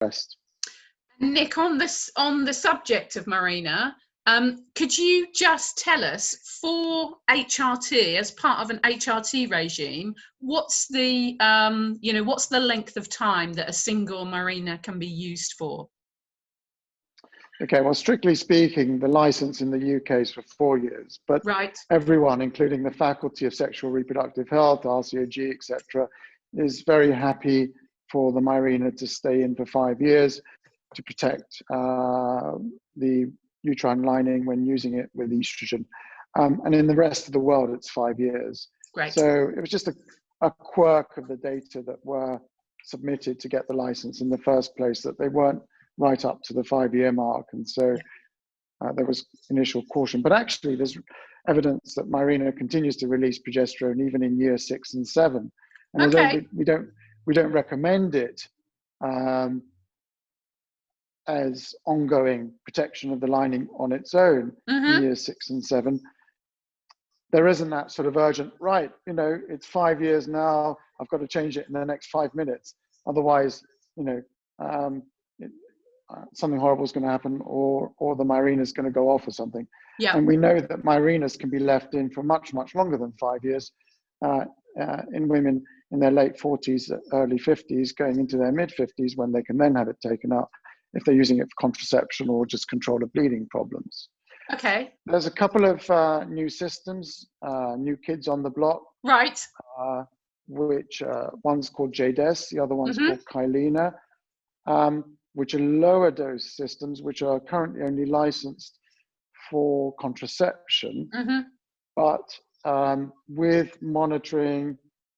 rest. Nick, on the subject of Mirena, could you just tell us, for HRT, as part of an HRT regime, what's the what's the length of time that a single Mirena can be used for? Okay, well, strictly speaking, the license in the UK is for 4 years, but right. Everyone, including the Faculty of Sexual Reproductive Health, RCOG, etc., is very happy for the Mirena to stay in for 5 years to protect the uterine lining when using it with estrogen. And in the rest of the world, it's 5 years. Great. So it was just a quirk of the data that were submitted to get the license in the first place, that they weren't right up to the 5-year mark. And so there was initial caution. But actually, there's evidence that Mirena continues to release progesterone even in year 6 and 7. And although we don't recommend it as ongoing protection of the lining on its own in years 6 and 7, there isn't that sort of urgent, right, it's 5 years now, I've got to change it in the next 5 minutes. Otherwise, something horrible is going to happen, or the Mirena is going to go off or something. Yeah. And we know that Mirenas can be left in for much, much longer than 5 years in women in their late 40s, early 50s, going into their mid 50s, when they can then have it taken out if they're using it for contraception or just control of bleeding problems. Okay. There's a couple of new systems, new kids on the block. Right. Which one's called JDES, the other one's called Kylena, which are lower dose systems, which are currently only licensed for contraception, but with monitoring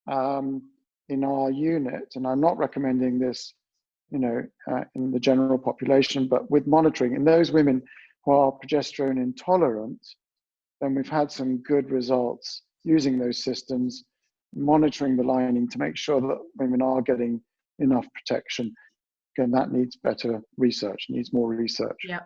in our unit, and I'm not recommending this, in the general population, but with monitoring in those women who are progesterone intolerant, then we've had some good results using those systems, monitoring the lining to make sure that women are getting enough protection. Again, that needs better research, needs more research. Yeah.